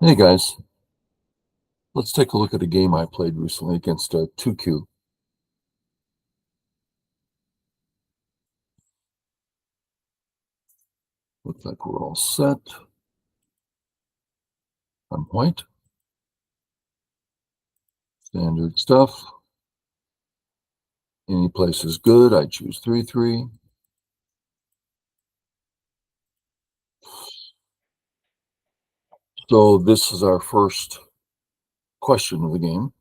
Hey guys, let's take a look at a game I played recently against a 2Q. Looks like we're all set. I'm white. Standard stuff. Any place is good. I choose 3-3. So this is our first question of the game.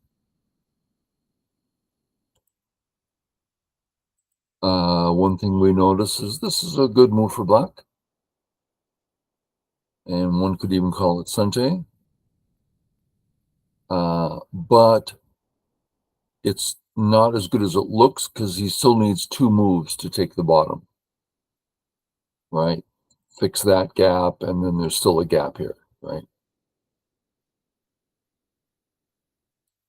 One thing we notice is this is a good move for black. And one could even call it Sente. But it's not as good as it looks because he still needs two moves to take the bottom, right? Fix that gap, and then there's still a gap here, right?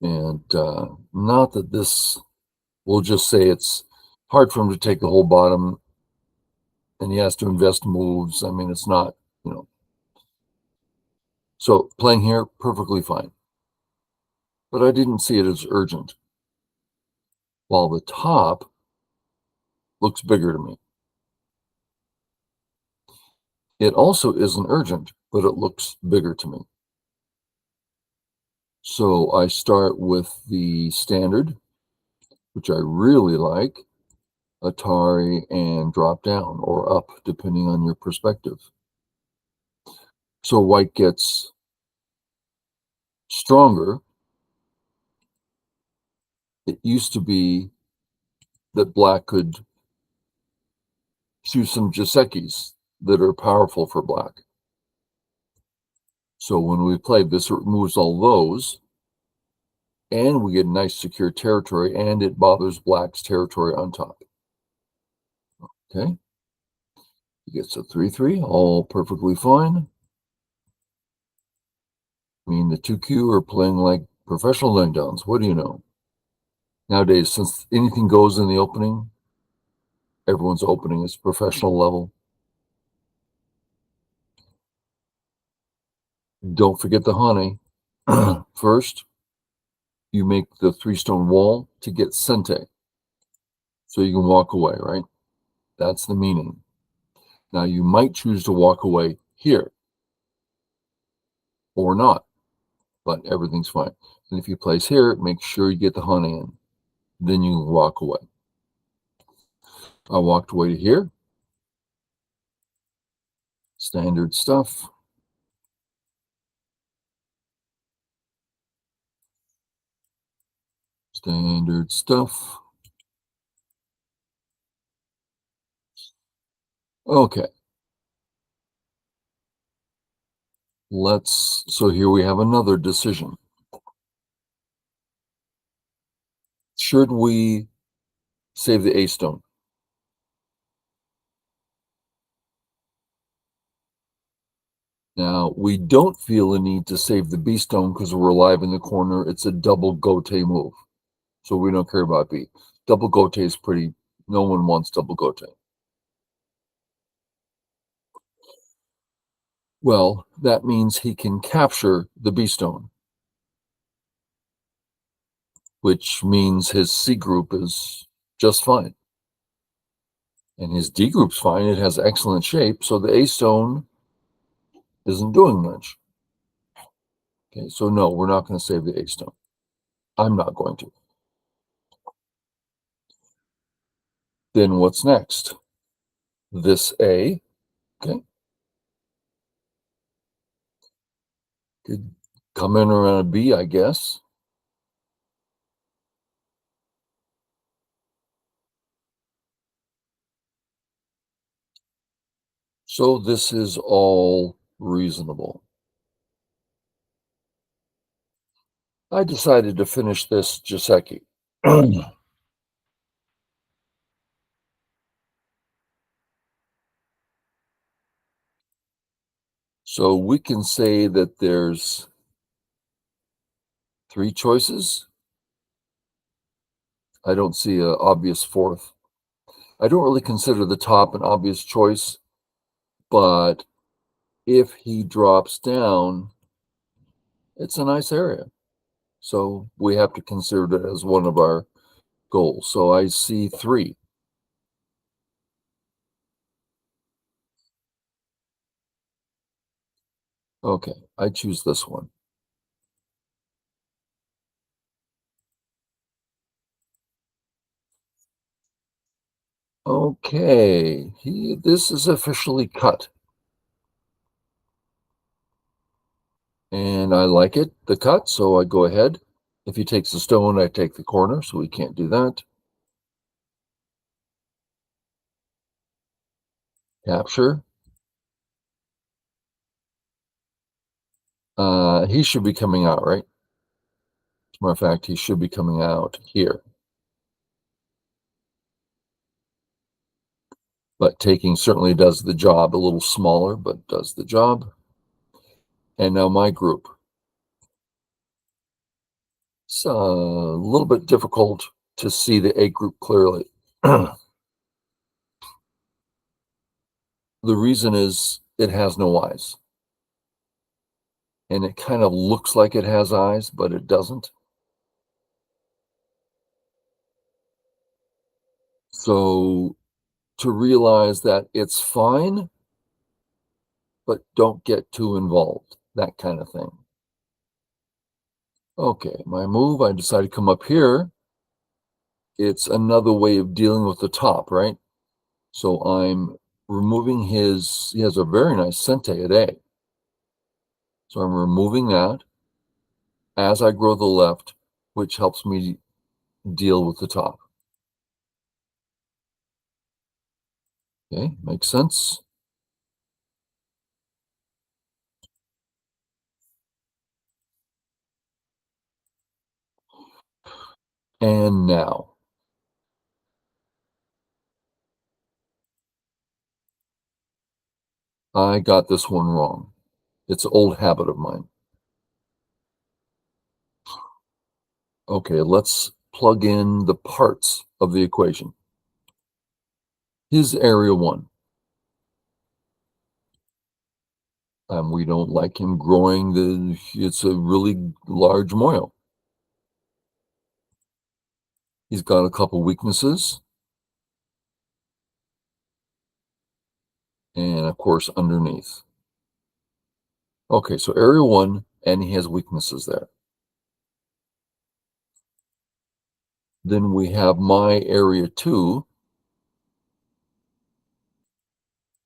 And not that this, we'll just say it's hard for him to take the whole bottom and he has to invest moves. I mean, it's not, you know. So playing here, perfectly fine. But I didn't see it as urgent. While the top looks bigger to me. It also isn't urgent, but it looks bigger to me. So I start with the standard, which I really like, Atari, and drop down or up, depending on your perspective. So white gets stronger. It used to be that black could choose some Gisekis that are powerful for black. So when we play, this removes all those, and we get nice secure territory, and it bothers black's territory on top. Okay. He gets a 3-3, all perfectly fine. I mean, the 2Q are playing like professional laying-downs. What do you know? Nowadays, since anything goes in the opening, everyone's opening is professional level. Don't forget the honey. First, you make the 3-stone wall to get Sente. So you can walk away, right? That's the meaning. Now, you might choose to walk away here or not, but everything's fine. And if you place here, make sure you get the honey in. Then you walk away. I walked away to here. Standard stuff. Standard stuff. Okay. So here we have another decision. Should we save the A-stone? Now, we don't feel a need to save the B-stone because we're alive in the corner. It's a double gote move. So we don't care about B. Double gote is pretty, no one wants double gote. Well, that means he can capture the B-stone, which means his C group is just fine. And his D group's fine. It has excellent shape. So the A-stone isn't doing much. Okay, so no, we're not going to save the A-stone. I'm not going to. Then what's next? This A, okay, could come in around a B, I guess. So this is all reasonable. I decided to finish this Joseki. So we can say that there's three choices. I don't see an obvious fourth. I don't really consider the top an obvious choice, but if he drops down, It's a nice area. So we have to consider it as one of our goals. So I see 3. Okay, I choose this one. Okay, this is officially cut. And I like it, the cut, so I go ahead. If he takes the stone, I take the corner, so we can't do that. Capture. He should be coming out, right? As a matter of fact, he should be coming out here. But taking certainly does the job. A little smaller, but does the job. And now my group. It's a little bit difficult to see the A group clearly. The reason is it has no eyes. And it kind of looks like it has eyes, but it doesn't. So to realize that it's fine, but don't get too involved, that kind of thing. Okay, my move, I decided to come up here. It's another way of dealing with the top, right? So I'm removing he has a very nice sente at A. So I'm removing that as I grow the left, which helps me deal with the top. Okay, makes sense. And now I got this one wrong. It's an old habit of mine. Okay, let's plug in the parts of the equation. His area 1. We don't like him growing it's a really large moil. He's got a couple weaknesses. And of course, underneath. Okay, so area 1, and he has weaknesses there. Then we have my area 2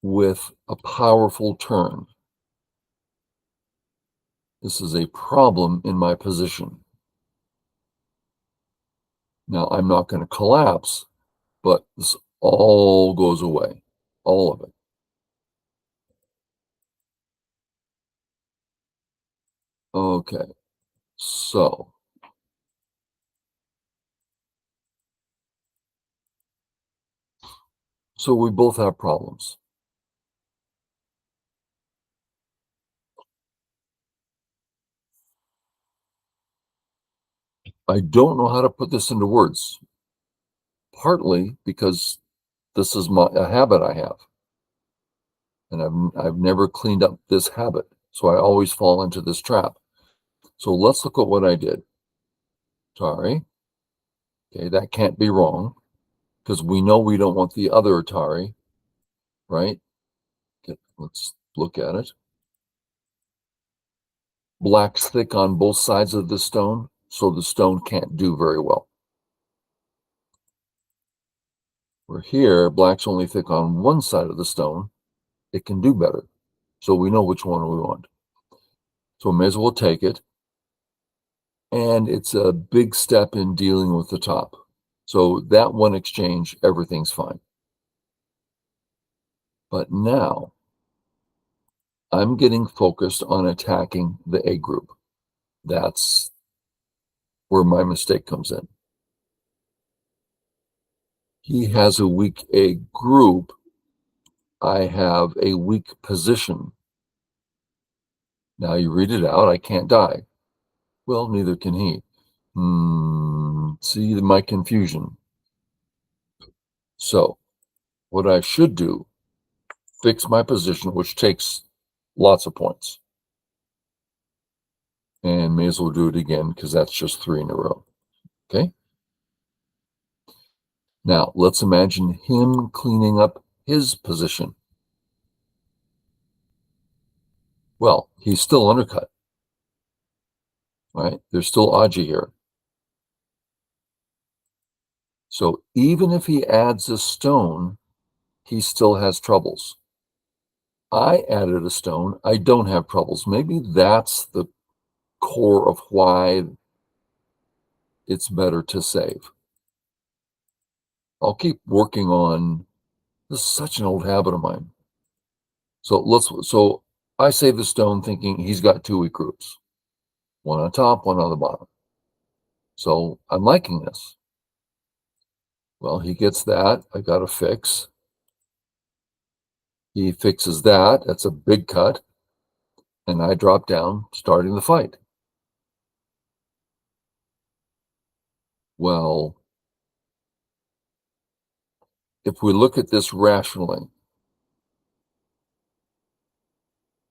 with a powerful turn. This is a problem in my position. Now, I'm not going to collapse, but this all goes away, all of it. Okay, so we both have problems. I don't know how to put this into words, partly because this is a habit I have. And I've never cleaned up this habit. So I always fall into this trap. So let's look at what I did. Atari. Okay, that can't be wrong because we know we don't want the other Atari, right? Okay, let's look at it. Black's thick on both sides of the stone, so the stone can't do very well. Where here, black's only thick on one side of the stone, it can do better. So we know which one we want. So we may as well take it. And it's a big step in dealing with the top. So that one exchange, everything's fine. But now I'm getting focused on attacking the A group. That's where my mistake comes in. He has a weak A group. I have a weak position. Now you read it out. I can't die. Well, neither can he. See my confusion. So what I should do, fix my position, which takes lots of points. And may as well do it again because that's just 3 in a row. Okay. Now let's imagine him cleaning up his position. Well, he's still undercut, right? There's still Aji here. So even if he adds a stone, he still has troubles. I added a stone. I don't have troubles. Maybe that's the core of why it's better to save. I'll keep working on this. Is such an old habit of mine. So I save the stone thinking he's got 2 weak groups, one on top, one on the bottom. So I'm liking this. Well, he gets that. I got to fix. He fixes that. That's a big cut. And I drop down, starting the fight. Well, if we look at this rationally,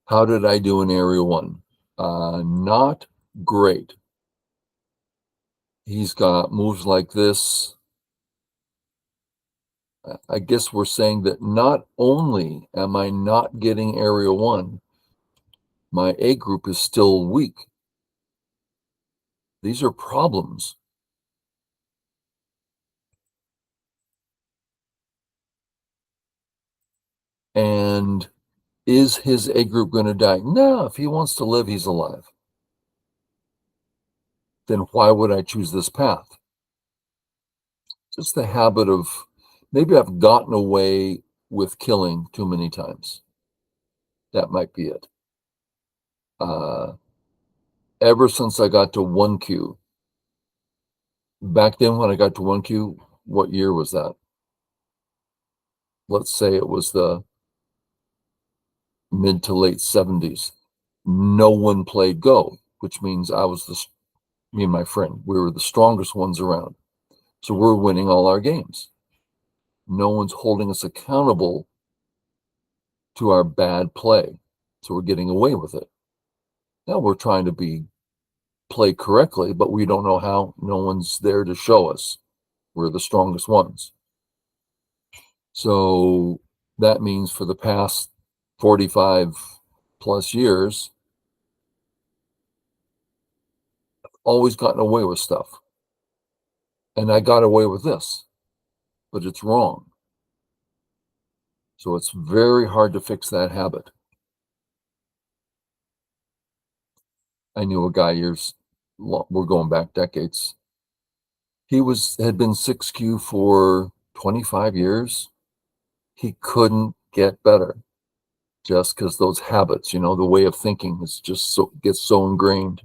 how did I do in area 1? Not great. He's got moves like this. I guess we're saying that not only am I not getting area 1, my A group is still weak. These are problems. And is his A group going to die? No, if he wants to live, he's alive. Then why would I choose this path? Just the habit of maybe I've gotten away with killing too many times. That might be it. Ever since I got to 1Q, back then when I got to 1Q, what year was that? Let's say it was the mid to late 70s. No one played Go, which means me and my friend, we were the strongest ones around. So we're winning all our games. No one's holding us accountable to our bad play. So we're getting away with it. Now we're trying to play correctly, but we don't know how. No one's there to show us. We're the strongest ones. So that means for the past 45 plus years, always gotten away with stuff. And I got away with this, but it's wrong. So it's very hard to fix that habit. I knew a guy we're going back decades. He had been 6Q for 25 years. He couldn't get better just because those habits, the way of thinking is just gets so ingrained.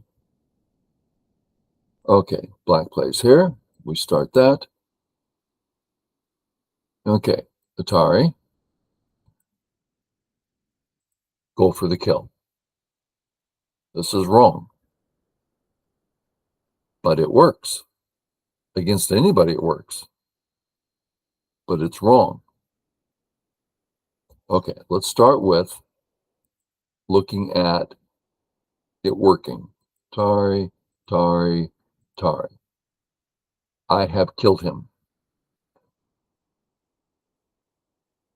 Okay, black plays here. We start that. Okay, Atari, go for the kill. This is wrong, but it works. Against anybody, it works, but it's wrong. Okay, let's start with looking at it working. Tari, Tari, Tari. I have killed him.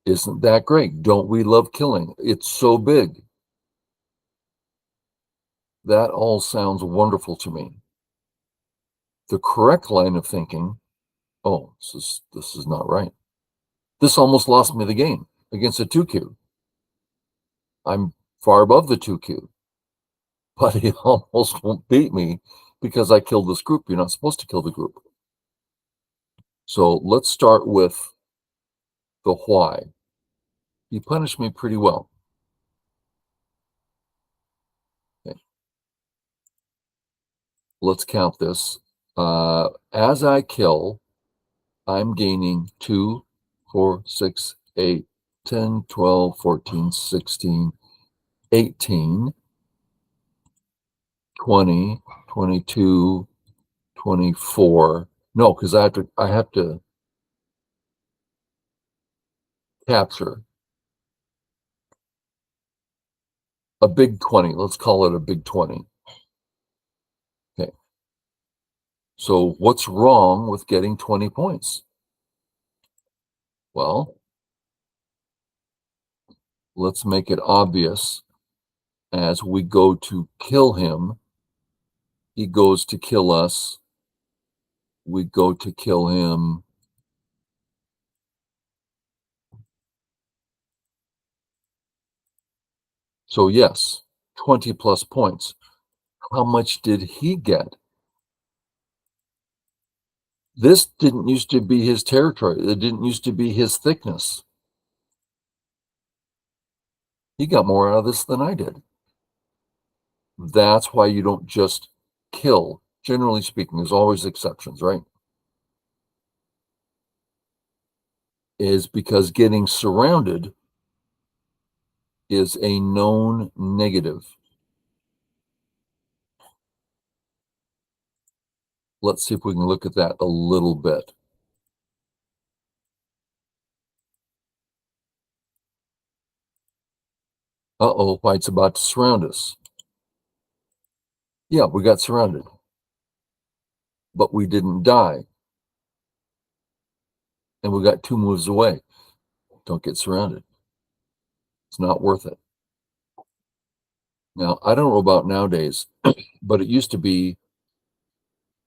Isn't that great? Don't we love killing? It's so big. That all sounds wonderful to me. The correct line of thinking, oh, this is not right. This almost lost me the game against a 2Q. I'm far above the 2Q, but he almost won't beat me because I killed this group. You're not supposed to kill the group. So let's start with the why. He punished me pretty well. Okay. Let's count this. As I kill, I'm gaining 2, 4, 6, 8, 10, 12, 14, 16, 18, 20, 22, 24. No, because I have to capture a big 20. Let's call it a big 20. So what's wrong with getting 20 points? Well, let's make it obvious. As we go to kill him, he goes to kill us. We go to kill him. So yes, 20 plus points. How much did he get? This didn't used to be his territory. It didn't used to be his thickness. He got more out of this than I did. That's why you don't just kill. Generally speaking, there's always exceptions, right? Is because getting surrounded is a known negative. Let's see if we can look at that a little bit. Uh-oh, White's about to surround us. Yeah, we got surrounded, but we didn't die. And we got 2 moves away. Don't get surrounded. It's not worth it. Now, I don't know about nowadays, but it used to be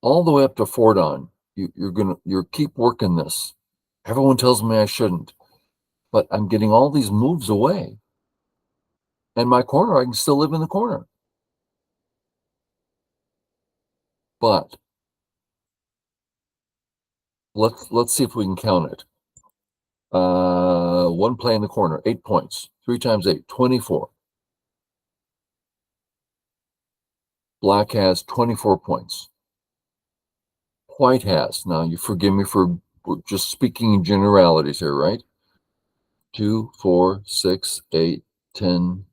all the way up to Fordon. You're keep working this. Everyone tells me I shouldn't, but I'm getting all these moves away. And my corner, I can still live in the corner. But let's see if we can count it. One play in the corner, 8 points. 3 times 8, 24. Black has 24 points. White has. Now, you forgive me for just speaking in generalities here, right? 2, 4, 6, 8, 10,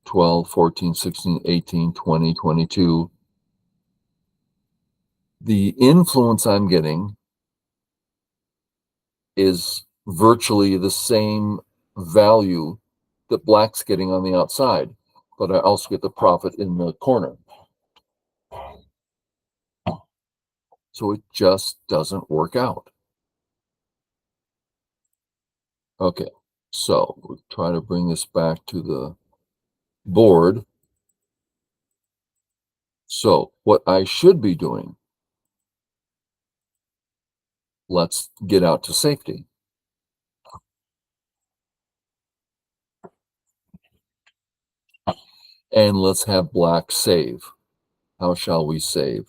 12, 14, 16, 18, 20, 22. The influence I'm getting is virtually the same value that black's getting on the outside, but I also get the profit in the corner. So it just doesn't work out. Okay, so we'll try to bring this back to the board. So what I should be doing, let's get out to safety. And let's have black save. How shall we save?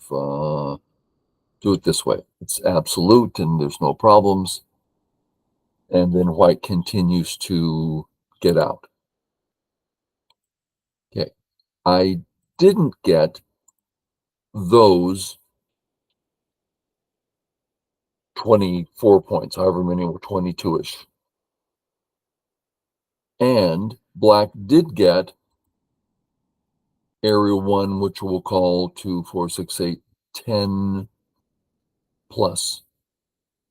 Do it this way. It's absolute and there's no problems. And then white continues to get out. Okay. I didn't get those 24 points, however many were 22-ish. And black did get area 1, which we'll call 2, 4, 6, 8, 10 plus.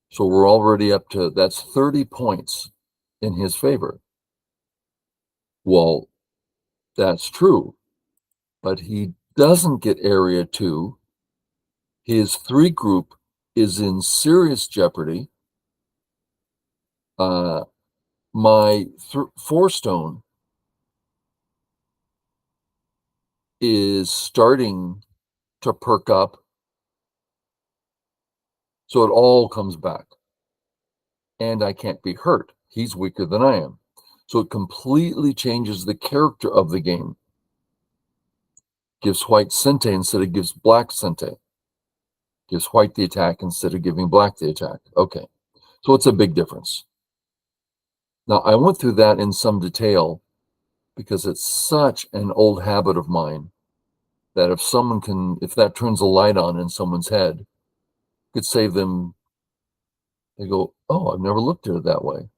So we're already up to, that's 30 points in his favor. Well, that's true, but he doesn't get area 2. His 3 group is in serious jeopardy. My 4 stone is starting to perk up. So it all comes back. And I can't be hurt. He's weaker than I am. So it completely changes the character of the game. Gives white Sente instead of gives black Sente. Gives white the attack instead of giving black the attack. Okay. So it's a big difference. Now, I went through that in some detail because it's such an old habit of mine that if that turns a light on in someone's head, could save them. They go, oh, I've never looked at it that way.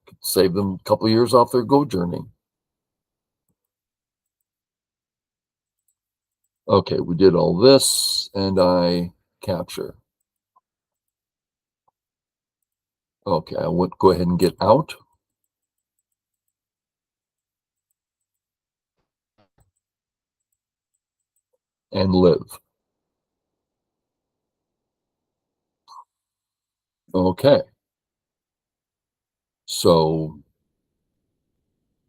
Could save them a couple of years off their Go journey. Okay, we did all this, and I capture. Okay, I would go ahead and get out. And live. Okay. So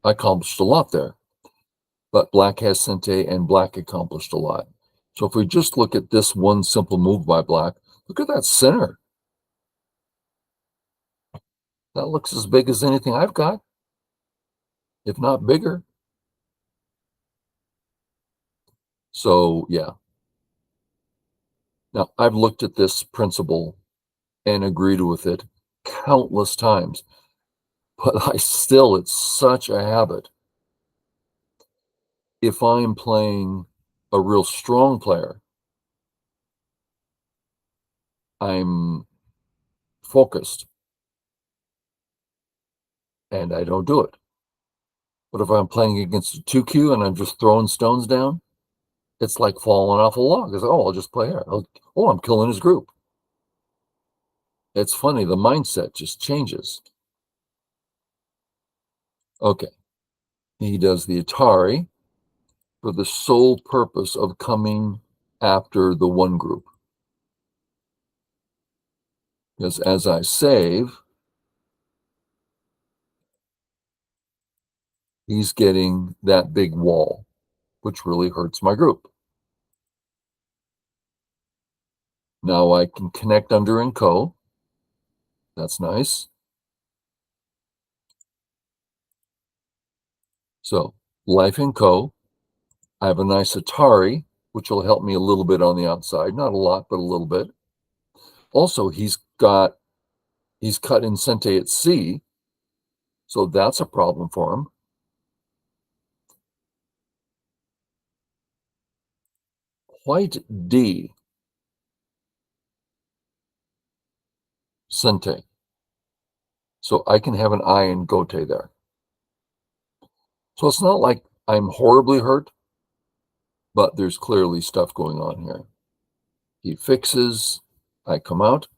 I accomplished a lot there, but black has sente and black accomplished a lot. So if we just look at this one simple move by black, look at that center. That looks as big as anything I've got, if not bigger. So yeah. Now I've looked at this principle and agreed with it countless times, but it's such a habit. If I'm playing a real strong player, I'm focused and I don't do it. But if I'm playing against a 2Q and I'm just throwing stones down, it's like falling off a log. It's like, oh, I'll just play here. Oh, I'm killing his group. It's funny. The mindset just changes. Okay. He does the Atari for the sole purpose of coming after the one group. Because as I save, he's getting that big wall, which really hurts my group. Now I can connect under and co. That's nice. So life and co. I have a nice Atari, which will help me a little bit on the outside. Not a lot, but a little bit. Also, he's cut in sente at C, so that's a problem for him. White D, sente. So I can have an I in gote there. So it's not like I'm horribly hurt, but there's clearly stuff going on here. He fixes, I come out,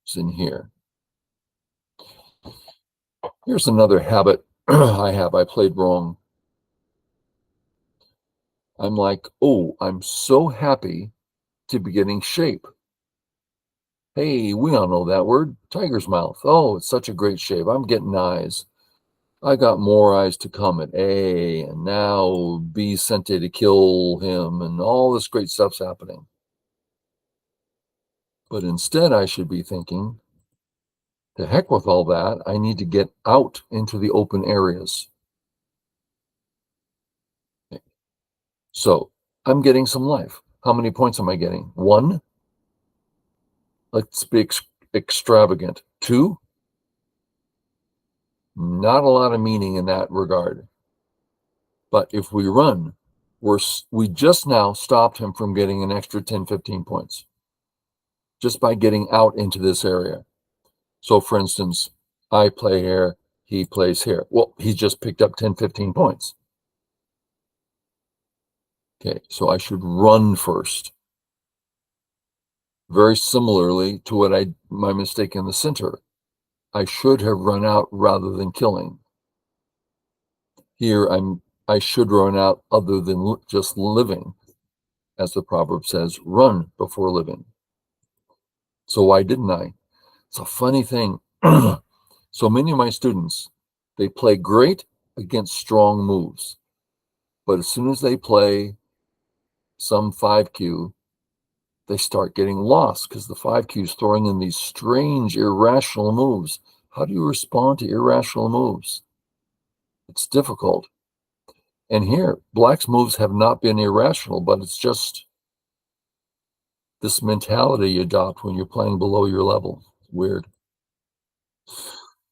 it's in here. Here's another habit I have. I played wrong. I'm like, oh, I'm so happy to be getting shape. Hey, we all know that word, tiger's mouth. Oh, it's such a great shape. I'm getting eyes. I got more eyes to come at A, and now B sent it to kill him, and all this great stuff's happening. But instead, I should be thinking, to heck with all that. I need to get out into the open areas. So I'm getting some life. How many points am I getting? 1? Let's be extravagant. 2? Not a lot of meaning in that regard. But if we run, we just now stopped him from getting an extra 10, 15 points just by getting out into this area. So for instance, I play here, he plays here. Well, he just picked up 10, 15 points. Okay, so I should run first. Very similarly to my mistake in the center. I should have run out rather than killing. Here I should run out other than just living. As the proverb says, run before living. So why didn't I? It's a funny thing. So many of my students, they play great against strong moves. But as soon as they play some 5Q, they start getting lost because the 5Q is throwing in these strange, irrational moves. How do you respond to irrational moves? It's difficult. And here, black's moves have not been irrational, but it's just this mentality you adopt when you're playing below your level. It's weird.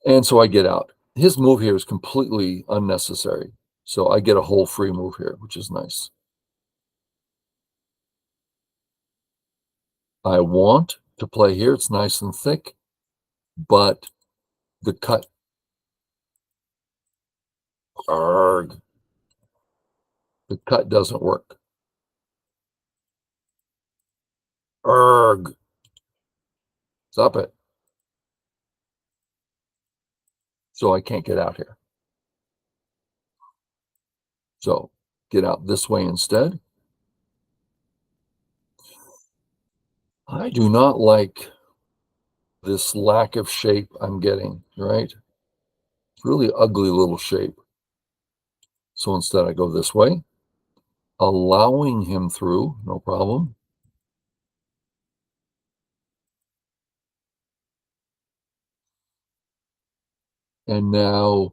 And so I get out. His move here is completely unnecessary. So I get a whole free move here, which is nice. I want to play here. It's nice and thick, but the cut. Arg. The cut doesn't work. Arg. Stop it. So I can't get out here. So get out this way instead. I do not like this lack of shape I'm getting, right? It's really ugly little shape. So instead I go this way, allowing him through, no problem. And now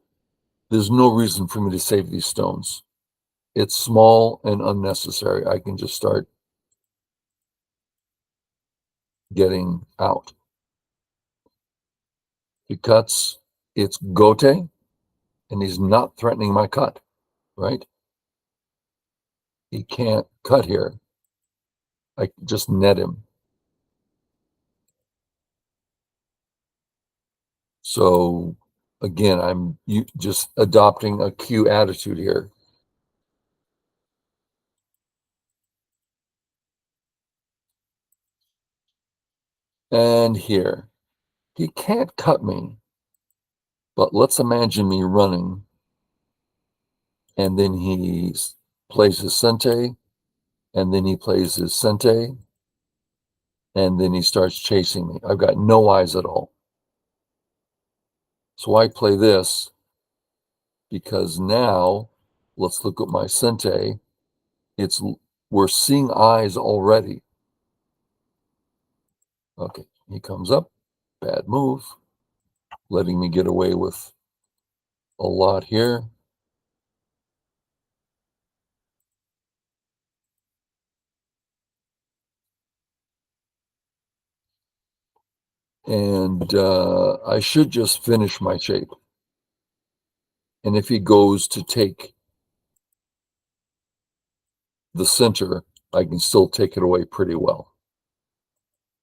there's no reason for me to save these stones. It's small and unnecessary. I can just start getting out. He cuts, it's Gote, and he's not threatening my cut, right? He can't cut here. I just net him. So again, I'm just adopting a Q attitude here. And here, he can't cut me, but let's imagine me running, and then he plays his sente, and then he plays his sente, and then he starts chasing me. I've got no eyes at all. So I play this because now, let's look at my sente. We're seeing eyes already. Okay, he comes up, bad move, letting me get away with a lot here. And I should just finish my shape. And if he goes to take the center, I can still take it away pretty well.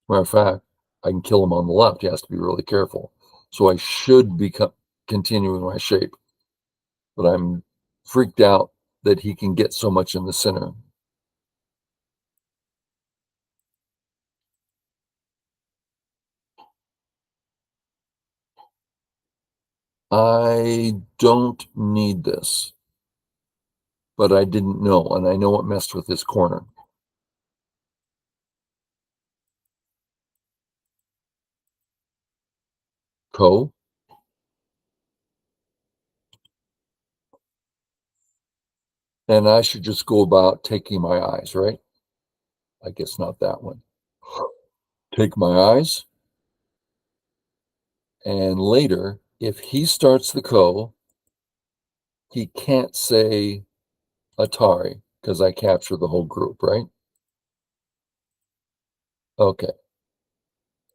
Matter of fact, I can kill him on the left. He has to be really careful. So I should be continuing my shape. But I'm freaked out that he can get so much in the center. I don't need this, but I didn't know, and I know it messed with this corner. Ko. And I should just go about taking my eyes, right? I guess not that one. Take my eyes, and later, if he starts the ko, he can't say Atari because I capture the whole group, right? Okay.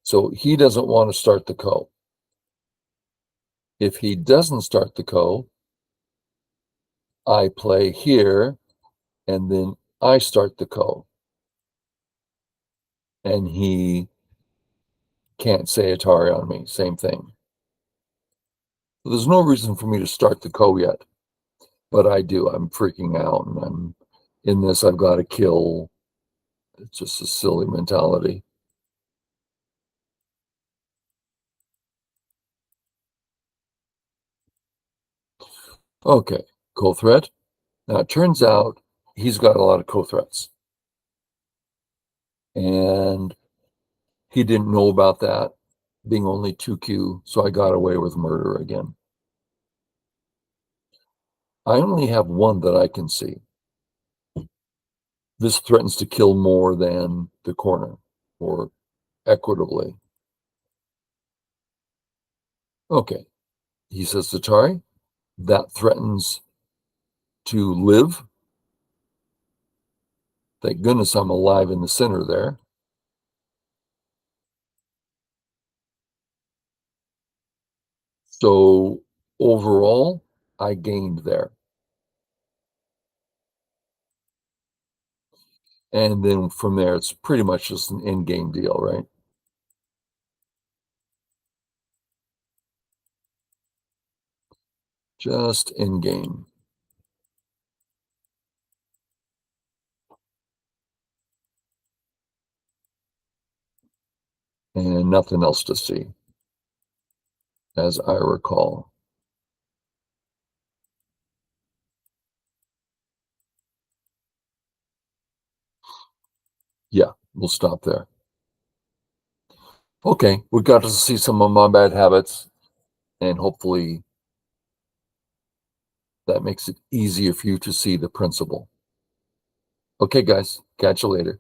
So he doesn't want to start the ko. If he doesn't start the ko, I play here, and then I start the ko. And he can't say Atari on me. Same thing. So there's no reason for me to start the ko yet, but I do. I'm freaking out, and I'm in this. I've got to kill. It's just a silly mentality. Okay, ko threat. Now it turns out he's got a lot of ko threats, and he didn't know about that being only 2Q, so I got away with murder again. I only have one that I can see. This threatens to kill more than the corner, or equitably. Okay, he says Atari. That threatens to live. Thank goodness I'm alive in the center there. So overall, I gained there. And then from there, it's pretty much just an in-game deal, right? Just in-game. And nothing else to see, as I recall. Yeah, we'll stop there. Okay, we got to see some of my bad habits, and hopefully that makes it easier for you to see the principle. Okay, guys, catch you later.